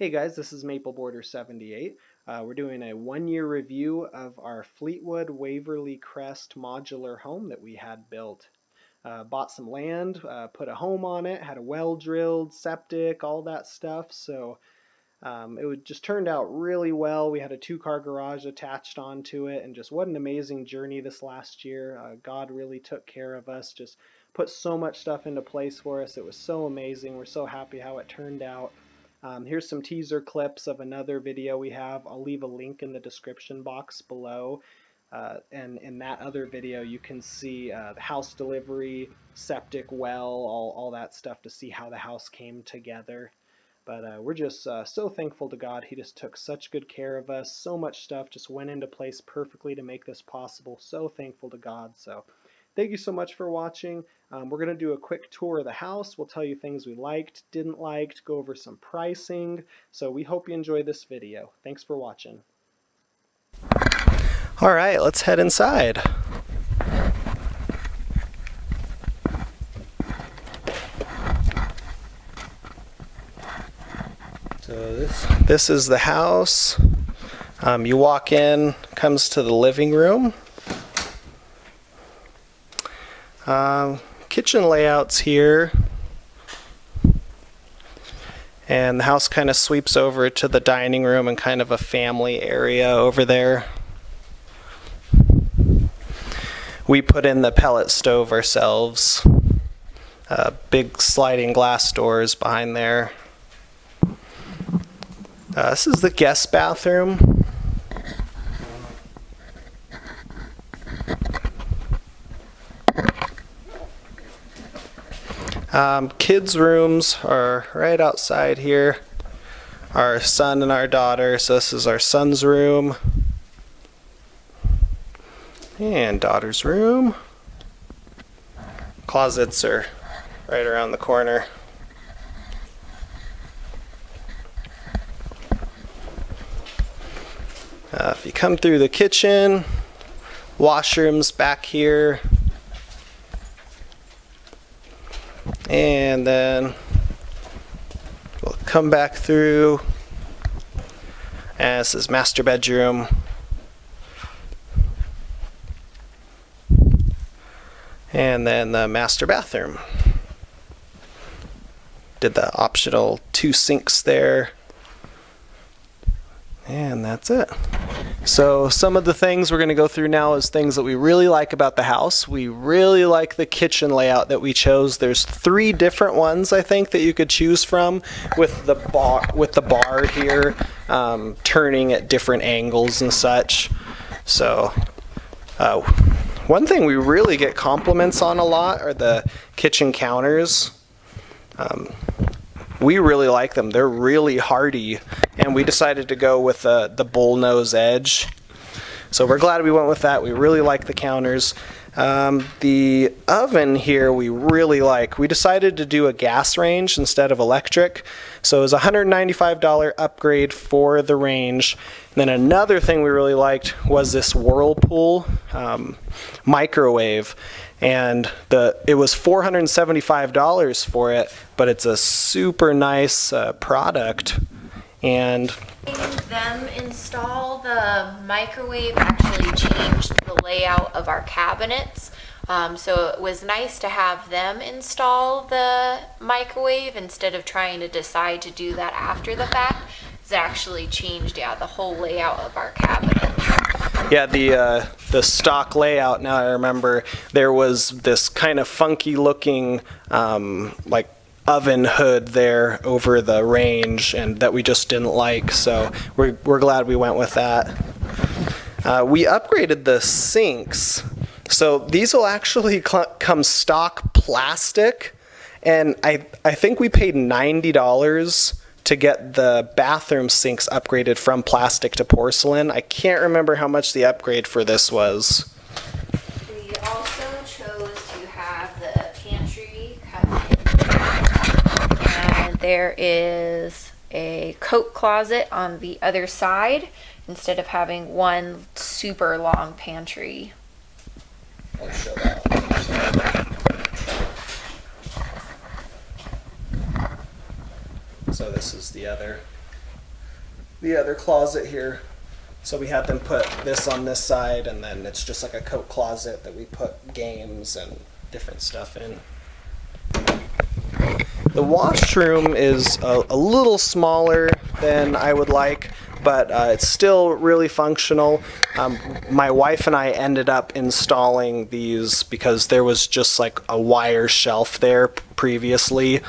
Hey guys, this is Maple Border 78. We're doing a 1-year review of our Fleetwood Waverly Crest modular home that we had built. Bought some land, put a home on it, had a well drilled, septic, all that stuff. So it just turned out really well. We had a 2-car garage attached onto it, and just what an amazing journey this last year. God really took care of us, just put so much stuff into place for us. It was so amazing. We're so happy how it turned out. Here's some teaser clips of another video we have. I'll leave a link in the description box below. And in that other video, you can see the house delivery, septic, well, all that stuff to see how the house came together. But we're just so thankful to God. He just took such good care of us. So much stuff just went into place perfectly to make this possible. So thankful to God. So thank you so much for watching. We're going to do a quick tour of the house. We'll tell you things we liked, didn't like, go over some pricing. So we hope you enjoy this video. Thanks for watching. All right, let's head inside. So this is the house. You walk in, comes to the living room. Kitchen layouts here. And the house kind of sweeps over to the dining room and kind of a family area over there. We put in the pellet stove ourselves. Big sliding glass doors behind there. This is the guest bathroom. Kids' rooms are right outside here. Our son and our daughter. So this is our son's room. And daughter's room. Closets are right around the corner. If you come through the kitchen, washroom's back here. And then we'll come back through. And this is master bedroom. And then the master bathroom. Did the optional 2 sinks there. And that's it. So some of the things we're going to go through now is things that we really like about the house. We really like the kitchen layout that we chose. There's 3 different ones I think that you could choose from, with the bar here turning at different angles and such. So one thing we really get compliments on a lot are the kitchen counters. We really like them. They're really hardy, and we decided to go with the bullnose edge. So we're glad we went with that. We really like the counters. The oven here we really like. We decided to do a gas range instead of electric. So it was a $195 upgrade for the range. And then another thing we really liked was this Whirlpool microwave. And it was $475 for it, but it's a super nice product. And them install the microwave actually changed the layout of our cabinets. So it was nice to have them install the microwave instead of trying to decide to do that after the fact. It's actually changed, the whole layout of our cabinets. Yeah, the stock layout, now I remember, there was this kind of funky looking like oven hood there over the range, and that we just didn't like, so we're glad we went with that. We upgraded the sinks, so these will actually come stock plastic, and I think we paid $90 to get the bathroom sinks upgraded from plastic to porcelain. I can't remember how much the upgrade for this was. We also chose to have the pantry cut in, and there is a coat closet on the other side instead of having one super long pantry. I'll show that. So this is the other the other closet here. So we had them put this on this side, and then it's just like a coat closet that we put games and different stuff in. The washroom is a little smaller than I would like, but it's still really functional. My wife and I ended up installing these because there was just like a wire shelf there previously,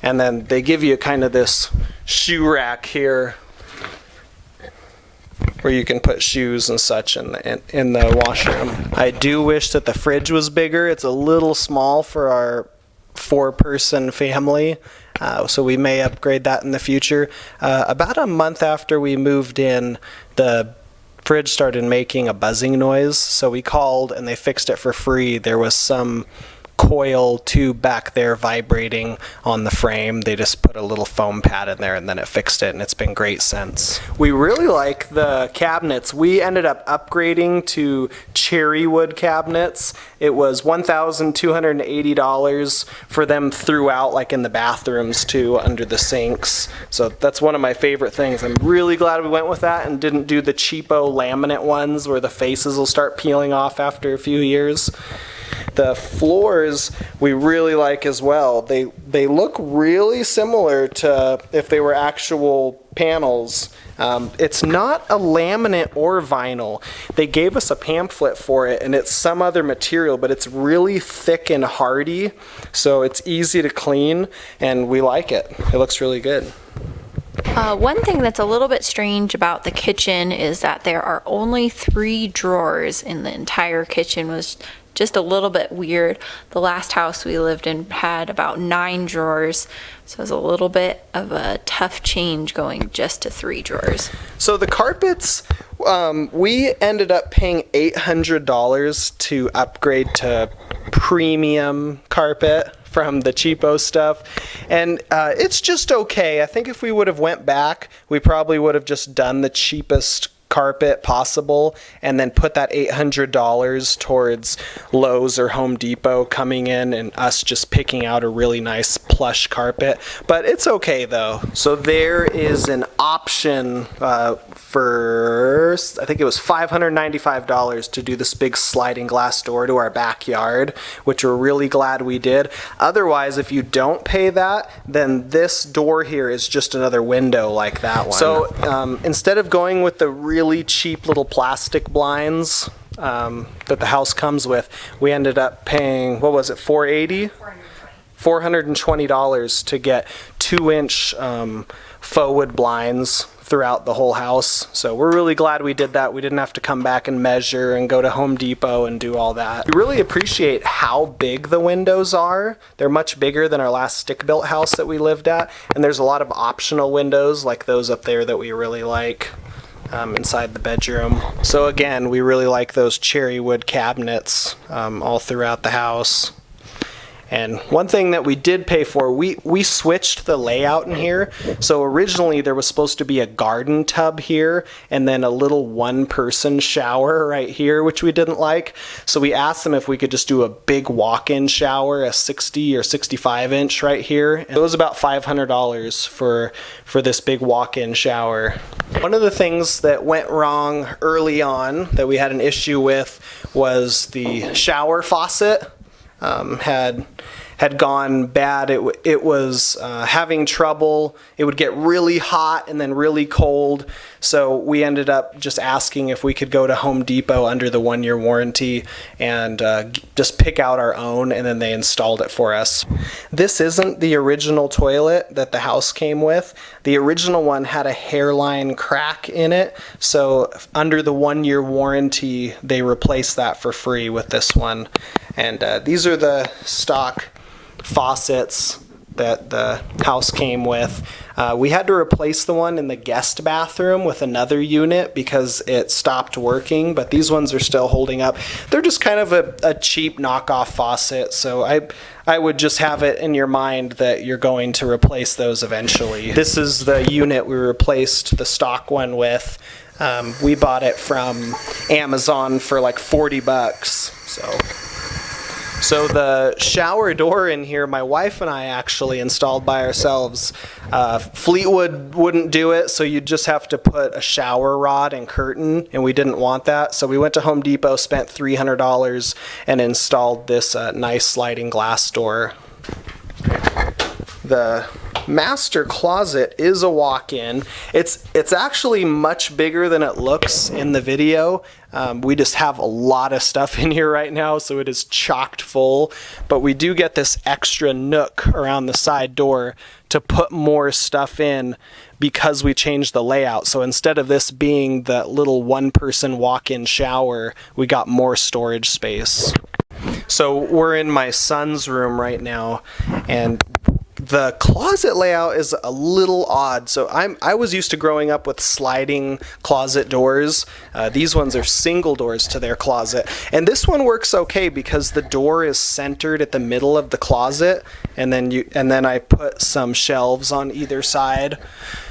and then they give you kind of this shoe rack here where you can put shoes and such in the washroom. I do wish that the fridge was bigger. It's a little small for our 4-person family, so we may upgrade that in the future. About a month after we moved in, the fridge started making a buzzing noise, so we called and they fixed it for free. There was some coil tube back there vibrating on the frame. They just put a little foam pad in there and then it fixed it, and it's been great since. We really like the cabinets. We ended up upgrading to cherry wood cabinets. It was $1,280 for them throughout, like in the bathrooms too, under the sinks. So that's one of my favorite things. I'm really glad we went with that and didn't do the cheapo laminate ones where the faces will start peeling off after a few years. The floors we really like as well. They look really similar to if they were actual panels. It's not a laminate or vinyl. They gave us a pamphlet for it, and it's some other material, but it's really thick and hardy, so it's easy to clean, and we like it. It looks really good. One thing that's a little bit strange about the kitchen is that there are only 3 drawers in the entire kitchen. Was just a little bit weird. The last house we lived in had about 9 drawers, so it was a little bit of a tough change going just to 3 drawers. So the carpets, we ended up paying $800 to upgrade to premium carpet from the cheapo stuff, and it's just okay. I think if we would have went back, we probably would have just done the cheapest carpet possible and then put that $800 towards Lowe's or Home Depot coming in and us just picking out a really nice plush carpet. But it's okay though. So there is an option for, I think it was $595 to do this big sliding glass door to our backyard, which we're really glad we did. Otherwise, if you don't pay that, then this door here is just another window like that one. So instead of going with the really cheap little plastic blinds that the house comes with, we ended up paying, what was it, $420 to get 2-inch faux wood blinds throughout the whole house. So we're really glad we did that. We didn't have to come back and measure and go to Home Depot and do all that. We really appreciate how big the windows are. They're much bigger than our last stick-built house that we lived at, and there's a lot of optional windows like those up there that we really like. Inside the bedroom. So again, we really like those cherry wood cabinets all throughout the house. And one thing that we did pay for, we switched the layout in here. So originally there was supposed to be a garden tub here and then a little 1-person shower right here, which we didn't like. So we asked them if we could just do a big walk-in shower, a 60 or 65 inch right here. And it was about $500 for this big walk-in shower. One of the things that went wrong early on that we had an issue with was the shower faucet. Had gone bad. It was having trouble. It would get really hot and then really cold. So we ended up just asking if we could go to Home Depot under the 1-year warranty and just pick out our own, and then they installed it for us. This isn't the original toilet that the house came with. The original one had a hairline crack in it. So under the 1-year warranty, they replaced that for free with this one. And these are the stock faucets that the house came with. We had to replace the one in the guest bathroom with another unit because it stopped working, but these ones are still holding up. They're just kind of a cheap knockoff faucet, so I would just have it in your mind that you're going to replace those eventually. This is the unit we replaced the stock one with. We bought it from Amazon for like $40, so So the shower door in here, my wife and I actually installed by ourselves. Fleetwood wouldn't do it, so you'd just have to put a shower rod and curtain, and we didn't want that. So we went to Home Depot, spent $300, and installed this nice sliding glass door. The master closet is a walk-in. It's actually much bigger than it looks in the video. We just have a lot of stuff in here right now, so it is chocked full. But we do get this extra nook around the side door to put more stuff in because we changed the layout. So instead of this being the little one-person walk-in shower, we got more storage space. So we're in my son's room right now, and the closet layout is a little odd. So I was used to growing up with sliding closet doors. These ones are single doors to their closet. And this one works okay because the door is centered at the middle of the closet, and then I put some shelves on either side.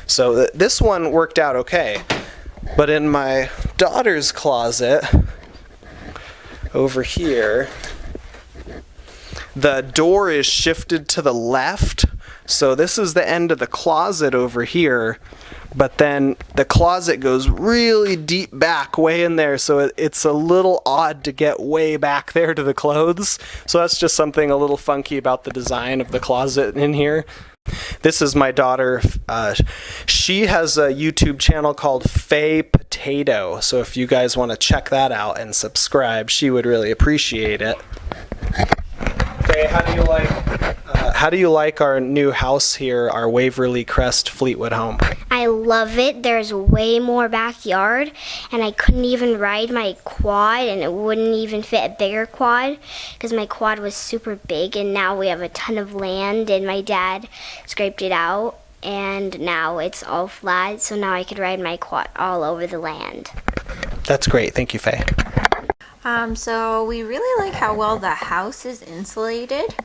So this one worked out okay. But in my daughter's closet over here, the door is shifted to the left, so this is the end of the closet over here, but then the closet goes really deep back way in there, so it's a little odd to get way back there to the clothes. So that's just something a little funky about the design of the closet in here. This is my daughter. She has a YouTube channel called FayePotato, so if you guys want to check that out and subscribe, she would really appreciate it. Faye, how do you like our new house here, our Waverly Crest Fleetwood home? I love it. There's way more backyard, and I couldn't even ride my quad, and it wouldn't even fit a bigger quad because my quad was super big, and now we have a ton of land, and my dad scraped it out, and now it's all flat, so now I could ride my quad all over the land. That's great. Thank you, Faye. So we really like how well the house is insulated.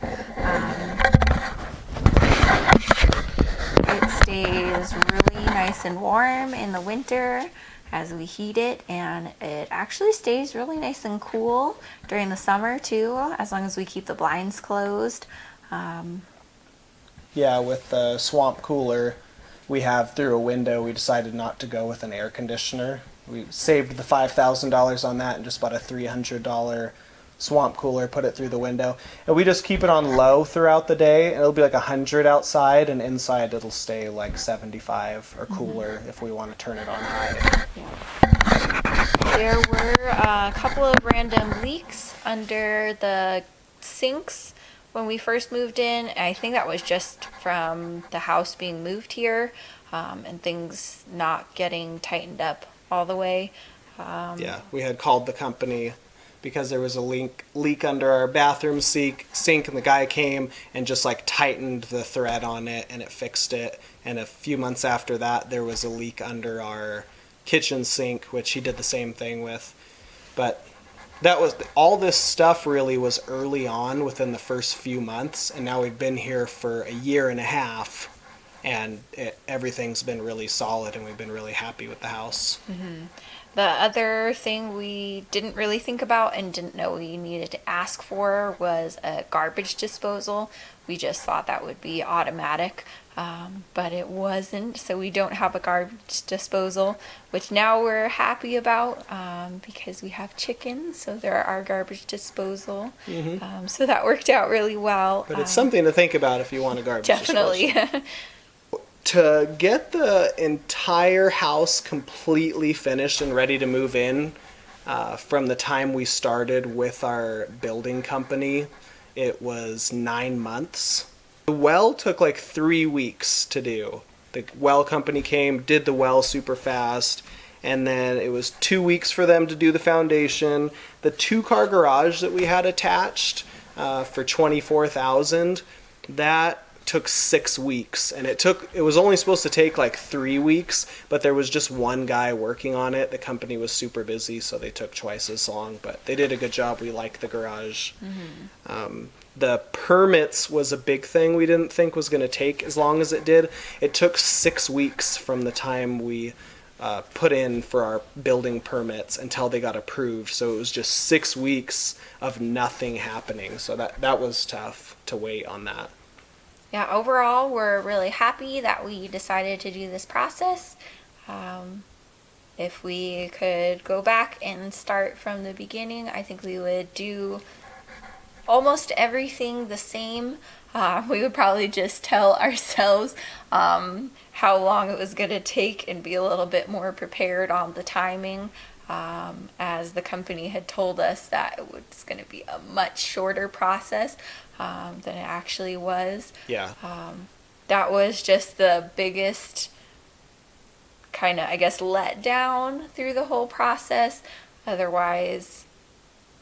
It stays really nice and warm in the winter as we heat it, and it actually stays really nice and cool during the summer too, as long as we keep the blinds closed. Yeah, with the Swamp Cooler we have through a window, we decided not to go with an air conditioner. We saved the $5,000 on that and just bought a $300 Swamp Cooler, put it through the window. And we just keep it on low throughout the day, and it'll be like 100 outside, and inside it'll stay like 75 or cooler if we want to turn it on high. Yeah. There were a couple of random leaks under the sinks when we first moved in. I think that was just from the house being moved here, and things not getting tightened up all the way. Yeah, we had called the company because there was a leak under our bathroom sink, and the guy came and just like tightened the thread on it, and it fixed it. And a few months after that, there was a leak under our kitchen sink, which he did the same thing with. But that was all this stuff really was early on within the first few months, and now we've been here for a year and a half, and everything's been really solid, and we've been really happy with the house. Mm-hmm. The other thing we didn't really think about and didn't know we needed to ask for was a garbage disposal. We just thought that would be automatic, but it wasn't, so we don't have a garbage disposal, which now we're happy about because we have chickens, so they're our garbage disposal. Mm-hmm. So that worked out really well. But it's something to think about if you want a garbage definitely. disposal. To get the entire house completely finished and ready to move in, from the time we started with our building company, it was 9 months. The well took like 3 weeks to do. The well company came, did the well super fast, and then it was 2 weeks for them to do the foundation. The 2-car garage that we had attached for $24,000, that took 6 weeks, and it was only supposed to take like 3 weeks, but there was just one guy working on it. The company was super busy, so they took twice as long, but they did a good job. We liked the garage. Mm-hmm. The permits was a big thing we didn't think was going to take as long as it did. It took 6 weeks from the time we put in for our building permits until they got approved. So it was just 6 weeks of nothing happening. So that was tough to wait on that. Yeah, overall, we're really happy that we decided to do this process. If we could go back and start from the beginning, I think we would do almost everything the same. We would probably just tell ourselves how long it was going to take and be a little bit more prepared on the timing, as the company had told us that it was going to be a much shorter process than it actually was. Yeah. That was just the biggest kind of, I guess, let down through the whole process. Otherwise,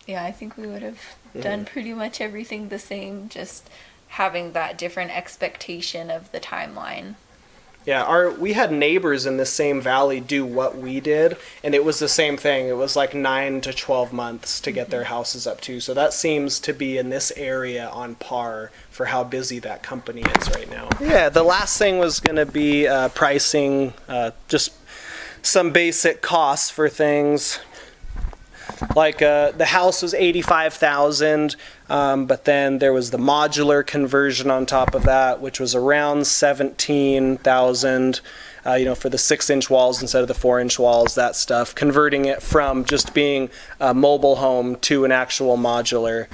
yeah, I think we would have done pretty much everything the same, just having that different expectation of the timeline. Yeah, we had neighbors in the same valley do what we did, and it was the same thing. It was like 9 to 12 months to get their houses up to. So that seems to be in this area on par for how busy that company is right now. Yeah, the last thing was going to be pricing, just some basic costs for things. Like the house was $85,000, but then there was the modular conversion on top of that, which was around $17,000. For the 6-inch walls instead of the 4-inch walls, that stuff. Converting it from just being a mobile home to an actual modular.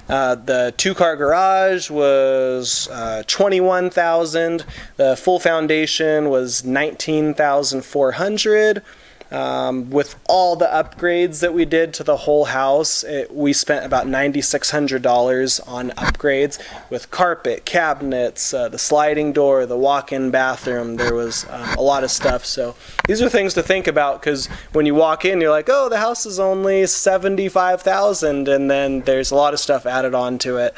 The 2-car garage was $21,000. The full foundation was $19,400. With all the upgrades that we did to the whole house, we spent about $9,600 on upgrades with carpet, cabinets, the sliding door, the walk-in bathroom. There was a lot of stuff. So these are things to think about, because when you walk in, you're like, oh, the house is only $75,000, and then there's a lot of stuff added on to it.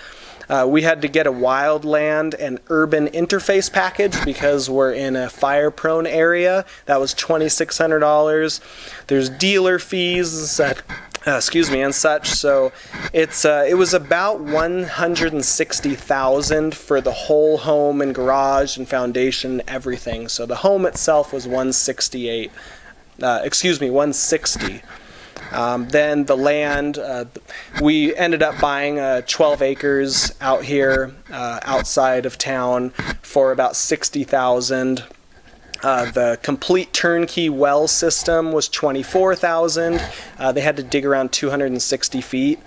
We had to get a wildland and urban interface package because we're in a fire-prone area. That was $2,600. There's dealer fees, and such. So it was about $160,000 for the whole home and garage and foundation, everything. So the home itself was $160. Then the land, we ended up buying 12 acres out here outside of town for about $60,000. The complete turnkey well system was $24,000. They had to dig around 260 feet.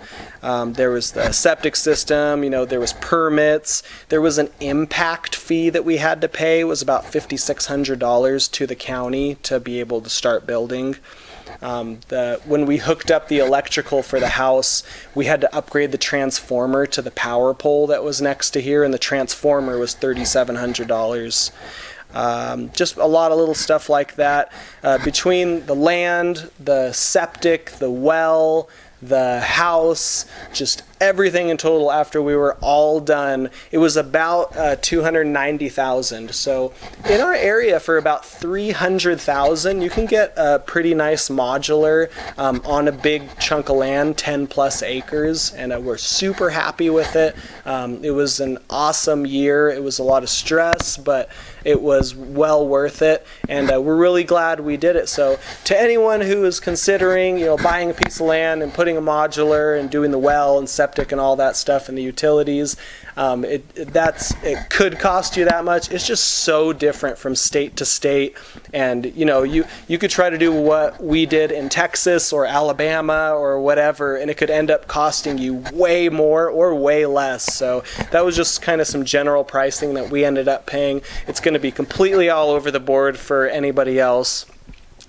There was the septic system, there was permits. There was an impact fee that we had to pay. It was about $5,600 to the county to be able to start building. When we hooked up the electrical for the house, we had to upgrade the transformer to the power pole that was next to here, and the transformer was $3,700. Just a lot of little stuff like that. Between the land, the septic, the well, the house, just everything in total after we were all done, it was about $290,000. So in our area for about $300,000, you can get a pretty nice modular on a big chunk of land, 10 plus acres, and we're super happy with it. It was an awesome year. It was a lot of stress, but it was well worth it, and we're really glad we did it. So to anyone who is considering, buying a piece of land and putting a modular and doing the well and septic and all that stuff and the utilities, it could cost you that much. It's just so different from state to state, and you could try to do what we did in Texas or Alabama or whatever, and it could end up costing you way more or way less. So that was just kind of some general pricing that we ended up paying. It's going to be completely all over the board for anybody else.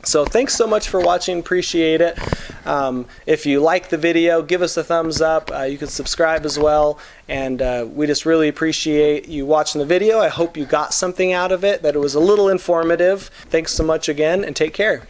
So thanks so much for watching. Appreciate it. If you like the video, give us a thumbs up. You can subscribe as well. And we just really appreciate you watching the video. I hope you got something out of it, that it was a little informative. Thanks so much again, and take care.